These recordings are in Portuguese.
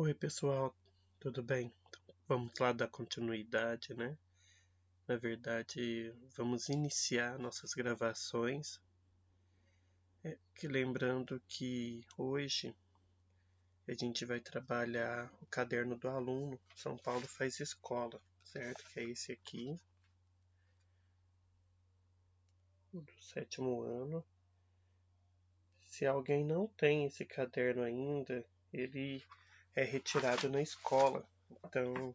Oi, pessoal, tudo bem? Então, vamos lá dar continuidade, né? Na verdade, vamos iniciar nossas gravações. Lembrando que hoje a gente vai trabalhar o caderno do aluno. São Paulo faz escola, certo? Que é esse aqui, o do 7º ano. Se alguém não tem esse caderno ainda, ele é retirado na escola. Então,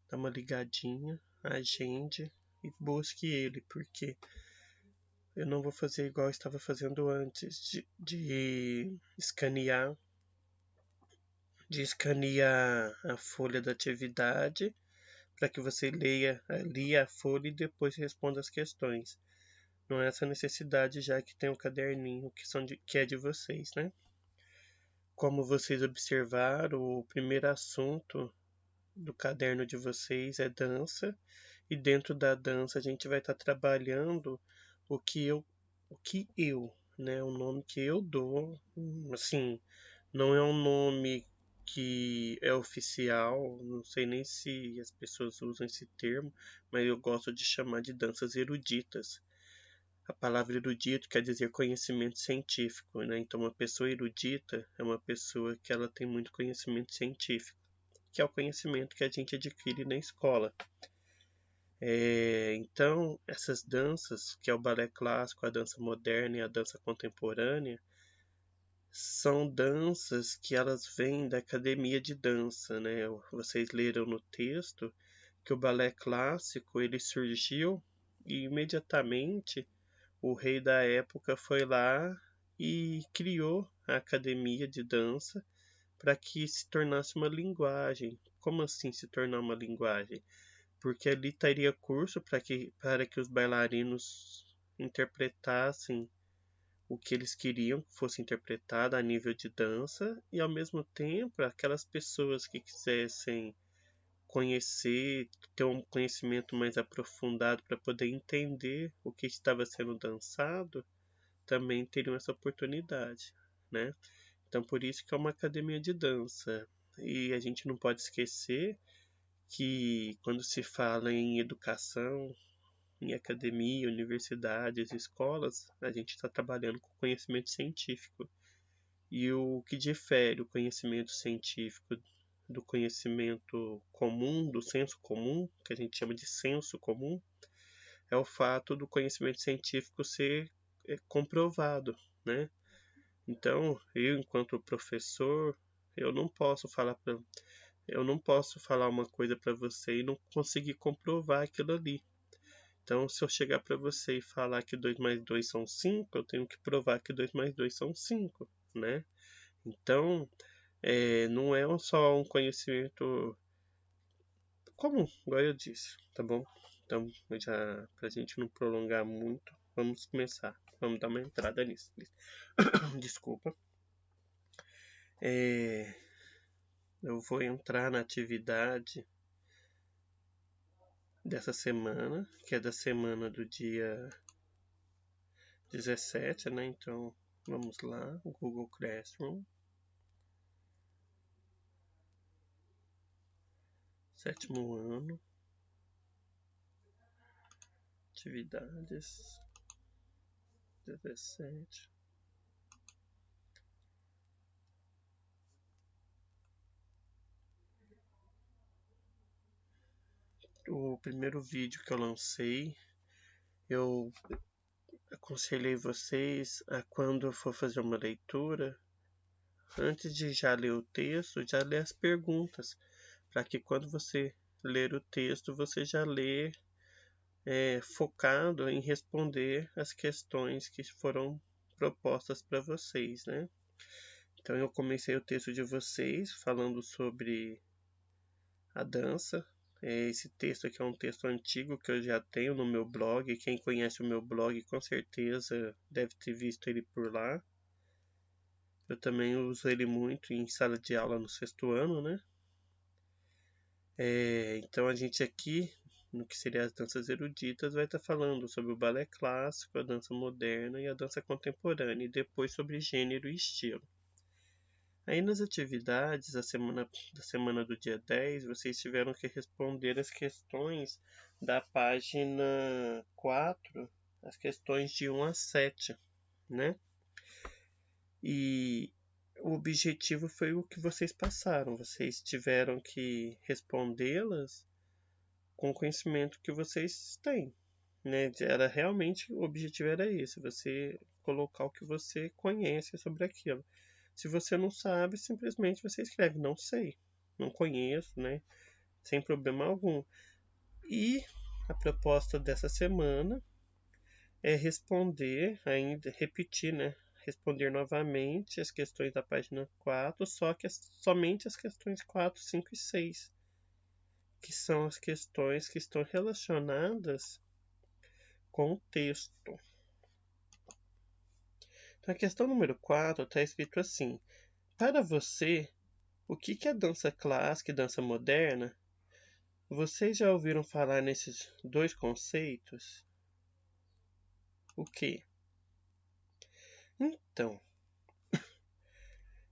dá uma ligadinha, agende e busque ele, porque eu não vou fazer igual eu estava fazendo antes, de escanear a folha da atividade para que você leia ali a folha e depois responda as questões. Não é essa necessidade, já que tem o caderninho que é de vocês, né? Como vocês observaram, o primeiro assunto do caderno de vocês é dança, e dentro da dança a gente vai estar trabalhando o que eu, né, o nome que eu dou, assim, não é um nome que é oficial, não sei nem se as pessoas usam esse termo, mas eu gosto de chamar de danças eruditas. A palavra erudito quer dizer conhecimento científico, né? Então, uma pessoa erudita é uma pessoa que ela tem muito conhecimento científico, que é o conhecimento que a gente adquire na escola. Então, essas danças, que é o balé clássico, a dança moderna e a dança contemporânea, são danças que elas vêm da academia de dança, né? Vocês leram no texto que o balé clássico ele surgiu e imediatamente o rei da época foi lá e criou a academia de dança para que se tornasse uma linguagem. Como assim se tornar uma linguagem? Porque ali teria curso para que os bailarinos interpretassem o que eles queriam que fosse interpretado a nível de dança, e ao mesmo tempo aquelas pessoas que quisessem conhecer, ter um conhecimento mais aprofundado para poder entender o que estava sendo dançado, também teriam essa oportunidade, né? Então por isso que é uma academia de dança. E a gente não pode esquecer que quando se fala em educação, em academia, universidades, escolas, a gente está trabalhando com conhecimento científico. E o que difere o conhecimento científico do conhecimento comum, do senso comum, que a gente chama de senso comum, é o fato do conhecimento científico ser comprovado, né? Então, eu, enquanto professor, eu não posso falar pra, eu não posso falar uma coisa para você e não conseguir comprovar aquilo ali. Então, se eu chegar para você e falar que 2 mais 2 são 5, eu tenho que provar que 2 mais 2 são 5, né? Então, não é só um conhecimento comum, igual eu disse, tá bom? Então, já pra gente não prolongar muito, vamos começar. Vamos dar uma entrada nisso. Desculpa. Eu vou entrar na atividade dessa semana, que é da semana do dia 17, né? Então, vamos lá, Google Classroom. 7º ano, atividades 17. O primeiro vídeo que eu lancei, eu aconselhei vocês a, quando for fazer uma leitura, antes de já ler o texto, já ler as perguntas, para que quando você ler o texto, você já lê focado em responder as questões que foram propostas para vocês, né? Então eu comecei o texto de vocês falando sobre a dança. Esse texto aqui é um texto antigo que eu já tenho no meu blog. Quem conhece o meu blog com certeza deve ter visto ele por lá. Eu também uso ele muito em sala de aula no 6º ano, né? Então a gente aqui, no que seria as danças eruditas, vai estar falando sobre o balé clássico, a dança moderna e a dança contemporânea, e depois sobre gênero e estilo. Aí nas atividades da semana do dia 10, vocês tiveram que responder as questões da página 4, as questões de 1 a 7, né? E o objetivo foi o que vocês passaram. Vocês tiveram que respondê-las com o conhecimento que vocês têm, né? Era realmente, o objetivo era esse, você colocar o que você conhece sobre aquilo. Se você não sabe, simplesmente você escreve não sei, não conheço, né? Sem problema algum. E a proposta dessa semana é responder, ainda repetir, né? Responder novamente as questões da página 4, só que somente as questões 4, 5 e 6, que são as questões que estão relacionadas com o texto. Então, a questão número 4 está escrito assim: para você, o que é dança clássica e dança moderna? Vocês já ouviram falar nesses dois conceitos? O que? Então,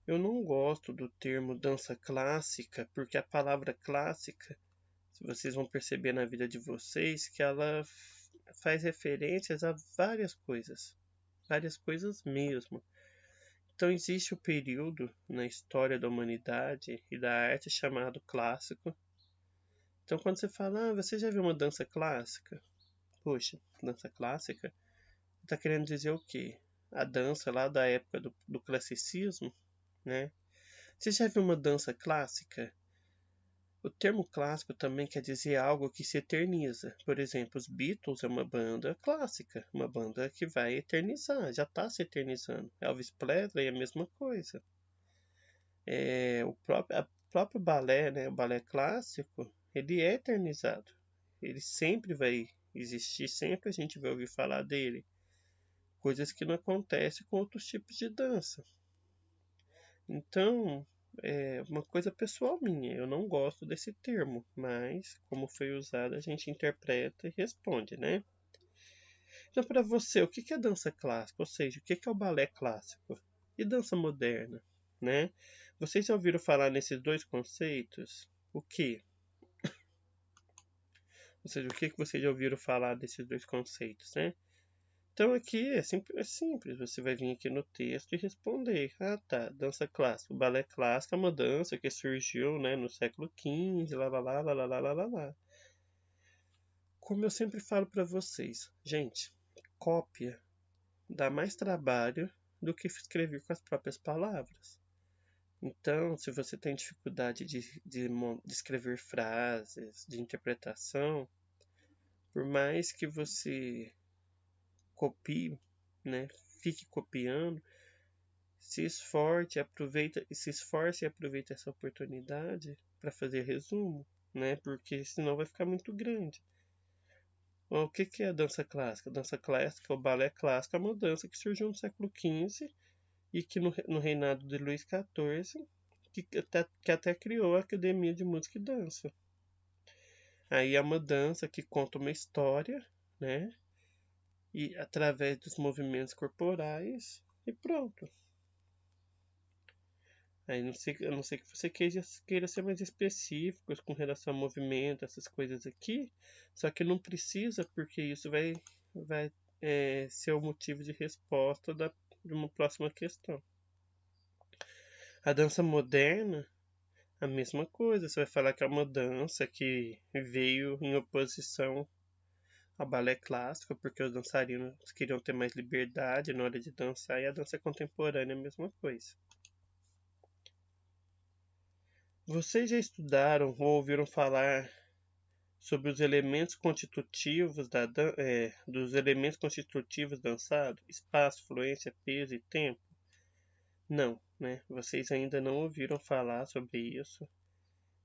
eu não gosto do termo dança clássica, porque a palavra clássica, se vocês vão perceber na vida de vocês, que ela faz referências a várias coisas mesmo. Então existe o período na história da humanidade e da arte chamado clássico. Então quando você fala, você já viu uma dança clássica? Poxa, dança clássica? Está querendo dizer o quê? A dança lá da época do classicismo, né? Você já viu uma dança clássica? O termo clássico também quer dizer algo que se eterniza. Por exemplo, os Beatles é uma banda clássica, uma banda que vai eternizar, já está se eternizando. Elvis Presley é a mesma coisa. O próprio balé, né, o balé clássico, ele é eternizado. Ele sempre vai existir, sempre a gente vai ouvir falar dele. Coisas que não acontecem com outros tipos de dança. Então, é uma coisa pessoal minha, eu não gosto desse termo, mas como foi usado, a gente interpreta e responde, né? Então, para você, o que é dança clássica? Ou seja, o que é o balé clássico? E dança moderna, né? Vocês já ouviram falar nesses dois conceitos? O que? Ou seja, o que vocês já ouviram falar desses dois conceitos, né? Então aqui é simples, você vai vir aqui no texto e responder. Ah tá, dança clássica. O balé clássico é uma dança que surgiu, né, no século XV, lá lá lá lá lá lá lá lá lá. Como eu sempre falo para vocês, gente, cópia dá mais trabalho do que escrever com as próprias palavras. Então, se você tem dificuldade de escrever frases, de interpretação, por mais que você copie, né, fique copiando, se esforce e aproveita essa oportunidade para fazer resumo, né? Porque senão vai ficar muito grande. Bom, o que é a dança clássica? A dança clássica, o balé clássico, é uma dança que surgiu no século XV e que no reinado de Luís XIV, que até criou a Academia de Música e Dança. Aí é uma dança que conta uma história, né? E através dos movimentos corporais e pronto. Aí a não ser que você queira ser mais específico com relação ao movimento, essas coisas aqui. Só que não precisa, porque isso vai ser o motivo de resposta de uma próxima questão. A dança moderna, a mesma coisa. Você vai falar que é uma dança que veio em oposição ao balé clássico, porque os dançarinos queriam ter mais liberdade na hora de dançar, e a dança contemporânea é a mesma coisa. Vocês já estudaram ou ouviram falar sobre os elementos constitutivos dos elementos constitutivos dançados? Espaço, fluência, peso e tempo? Não, né? Vocês ainda não ouviram falar sobre isso.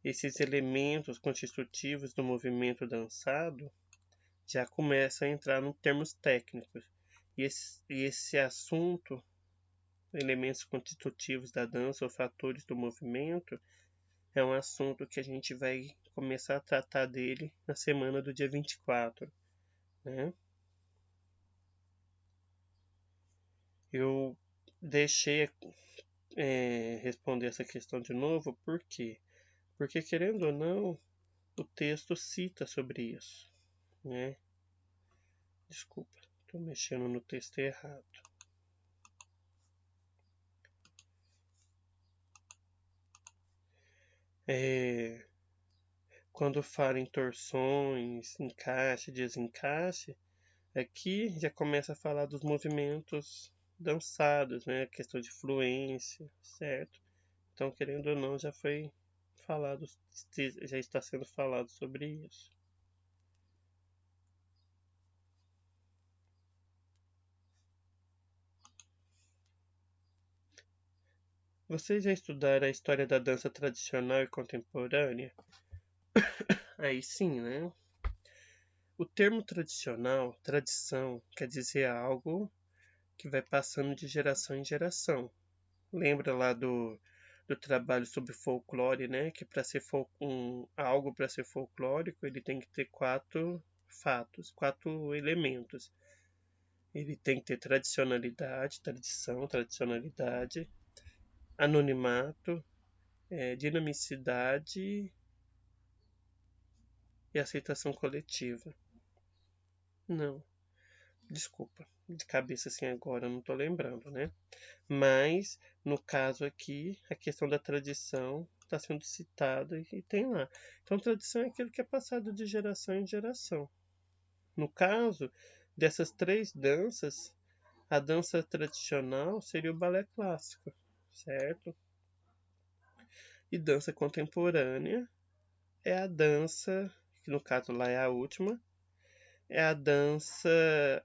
Esses elementos constitutivos do movimento dançado já começam a entrar em termos técnicos. E esse assunto, elementos constitutivos da dança ou fatores do movimento, é um assunto que a gente vai começar a tratar dele na semana do dia 24, né? Eu deixei responder essa questão de novo, por quê? Porque, querendo ou não, o texto cita sobre isso, né? Desculpa, estou mexendo no texto errado. Quando fala em torções, encaixe, desencaixe, aqui já começa a falar dos movimentos dançados, né? A questão de fluência, certo? Então, querendo ou não, já foi falado, já está sendo falado sobre isso. Vocês já estudaram a história da dança tradicional e contemporânea? Aí sim, né? O termo tradicional, tradição, quer dizer algo que vai passando de geração em geração. Lembra lá do trabalho sobre folclore, né? Que para ser algo para ser folclórico, ele tem que ter 4 fatos, 4 elementos. Ele tem que ter tradicionalidade, tradição, tradicionalidade, anonimato, dinamicidade e aceitação coletiva. Não, desculpa, de cabeça assim agora eu não estou lembrando, né? Mas, no caso aqui, a questão da tradição está sendo citada e tem lá. Então, tradição é aquilo que é passado de geração em geração. No caso dessas 3 danças, a dança tradicional seria o balé clássico, certo? E dança contemporânea é a dança, que no caso lá é a última, é a dança.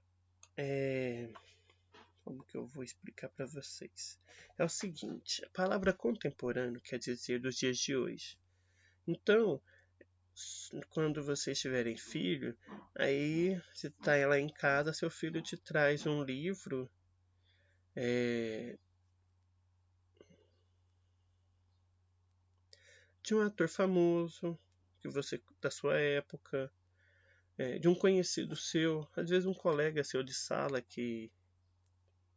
Como que eu vou explicar para vocês? É o seguinte, a palavra contemporâneo quer dizer dos dias de hoje. Então, quando vocês tiverem filho, aí você está lá em casa, seu filho te traz um livro de um ator famoso, que você da sua época, de um conhecido seu, às vezes um colega seu de sala que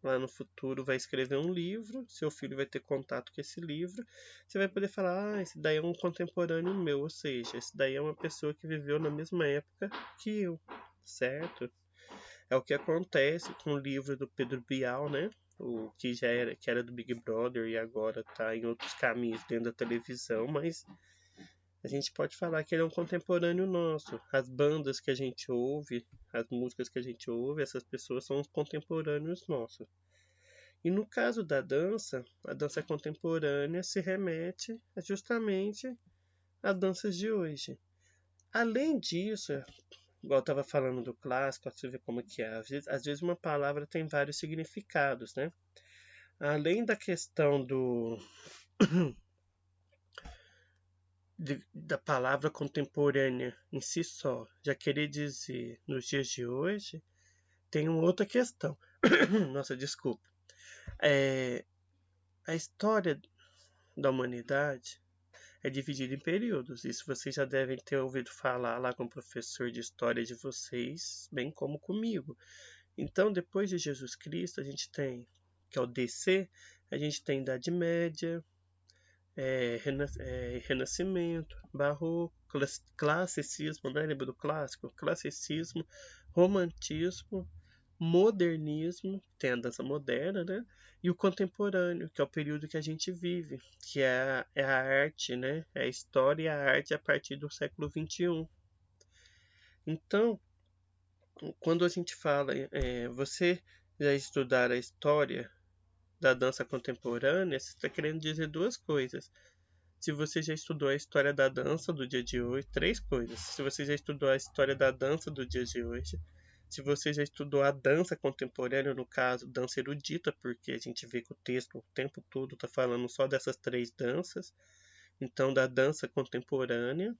lá no futuro vai escrever um livro, seu filho vai ter contato com esse livro, você vai poder falar, esse daí é um contemporâneo meu, ou seja, esse daí é uma pessoa que viveu na mesma época que eu, certo? É o que acontece com o livro do Pedro Bial, né? O que era do Big Brother e agora está em outros caminhos dentro da televisão, mas a gente pode falar que ele é um contemporâneo nosso. As bandas que a gente ouve, as músicas que a gente ouve, essas pessoas são contemporâneos nossos. E no caso da dança, a dança contemporânea se remete justamente a danças de hoje. Além disso, igual eu estava falando do clássico, você vê como que é. Às vezes uma palavra tem vários significados, né? Além da questão da palavra contemporânea em si só, já querer dizer nos dias de hoje, tem uma outra questão. Nossa, desculpa. A história da humanidade é dividida em períodos. Isso vocês já devem ter ouvido falar lá com o professor de história de vocês, bem como comigo. Então, depois de Jesus Cristo, a gente tem, que é o DC, a gente tem Idade Média, Renascimento, Barroco, Classicismo, né? Lembra do clássico? Classicismo, Romantismo, Modernismo, tem a dança moderna, né? E o contemporâneo, que é o período que a gente vive, que é a arte, né? É a história e a arte a partir do século XXI. Então, quando a gente fala, você já estudar a história da dança contemporânea, você está querendo dizer 2 coisas. Se você já estudou a história da dança do dia de hoje, 3 coisas. Se você já estudou a história da dança do dia de hoje, se você já estudou a dança contemporânea, no caso, dança erudita, porque a gente vê que o texto o tempo todo está falando só dessas 3 danças, então da dança contemporânea,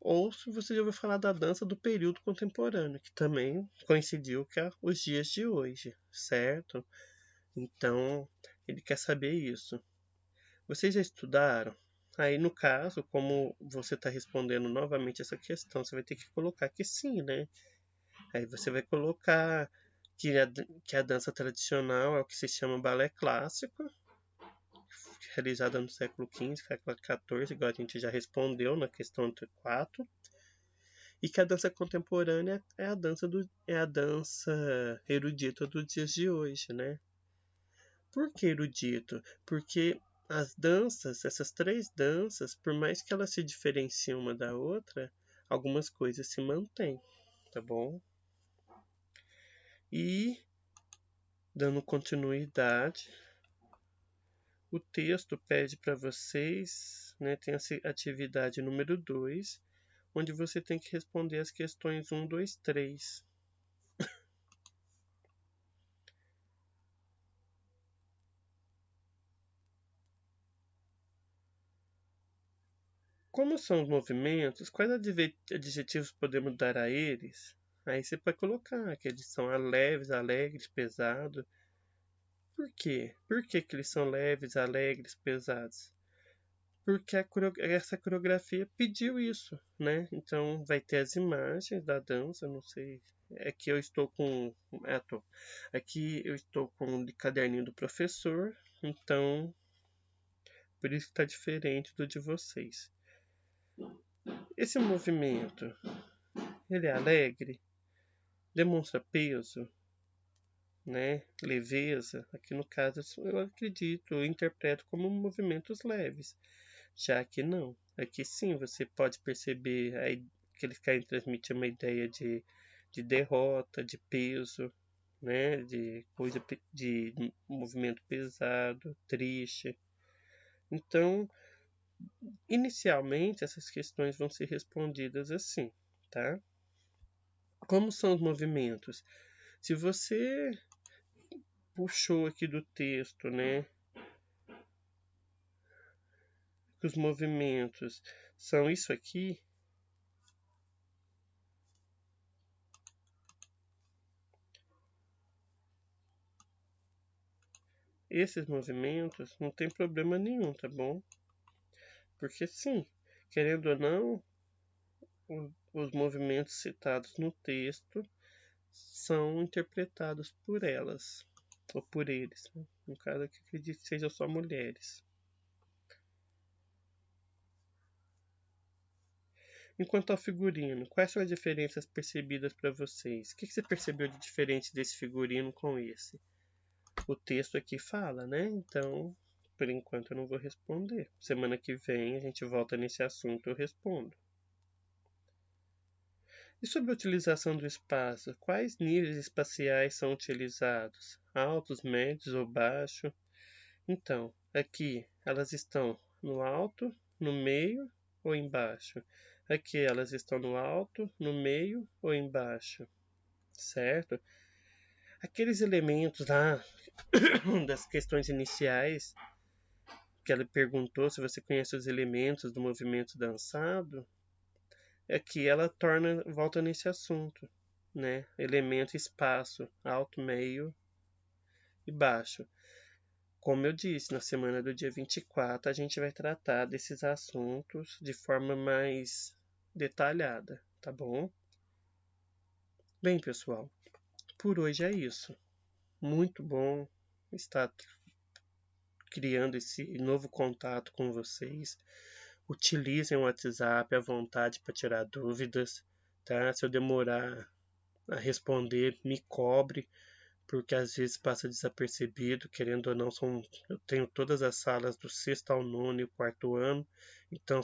ou se você já ouviu falar da dança do período contemporâneo, que também coincidiu com os dias de hoje, certo? Então, ele quer saber isso. Vocês já estudaram? Aí, no caso, como você está respondendo novamente essa questão, você vai ter que colocar que sim, né? Aí você vai colocar que a dança tradicional é o que se chama balé clássico, realizada no século XV, século XIV, igual a gente já respondeu na questão 4, e que a dança contemporânea é a dança erudita dos dias de hoje, né? Por que erudito? Porque as danças, essas 3 danças, por mais que elas se diferenciem uma da outra, algumas coisas se mantêm, tá bom? E, dando continuidade, o texto pede para vocês, né, tem essa atividade número 2, onde você tem que responder as questões 1, 2, 3. Como são os movimentos, quais adjetivos podemos dar a eles? Aí você pode colocar que eles são leves, alegres, pesados. Por quê? Por que eles são leves, alegres, pesados? Porque essa coreografia pediu isso, né? Então vai ter as imagens da dança, não sei. Aqui eu estou com. Aqui eu estou com o caderninho do professor, então por isso que está diferente do de vocês. Esse movimento, ele é alegre, demonstra peso, né? Leveza. Aqui no caso eu acredito, eu interpreto como movimentos leves. Já que não. Aqui sim você pode perceber que eles querem transmitir uma ideia de derrota, de peso, né? De movimento pesado, triste. Então, inicialmente essas questões vão ser respondidas assim, tá? Como são os movimentos? Se você puxou aqui do texto, né? Que os movimentos são isso aqui, esses movimentos não tem problema nenhum, tá bom? Porque sim, querendo ou não, os movimentos citados no texto são interpretados por elas, ou por eles, né? No caso aqui acredito que sejam só mulheres. Enquanto ao figurino, quais são as diferenças percebidas para vocês? O que você percebeu de diferente desse figurino com esse? O texto aqui fala, né? Então, por enquanto eu não vou responder. Semana que vem a gente volta nesse assunto e eu respondo. E sobre a utilização do espaço, quais níveis espaciais são utilizados? Altos, médios ou baixos? Então, aqui elas estão no alto, no meio ou embaixo? Aqui elas estão no alto, no meio ou embaixo? Certo? Aqueles elementos lá das questões iniciais que ela perguntou se você conhece os elementos do movimento dançado, é que ela volta nesse assunto, né? Elemento, espaço, alto, meio e baixo. Como eu disse, na semana do dia 24 a gente vai tratar desses assuntos de forma mais detalhada, tá bom? Bem, pessoal, por hoje é isso. Muito bom estar criando esse novo contato com vocês. Utilizem o WhatsApp à vontade para tirar dúvidas, tá? Se eu demorar a responder, me cobre, porque às vezes passa desapercebido, querendo ou não, eu tenho todas as salas do 6º ao 9º e o 4º ano, então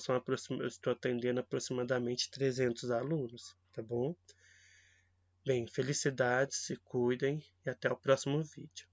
eu estou atendendo aproximadamente 300 alunos, tá bom? Bem, felicidades, se cuidem e até o próximo vídeo.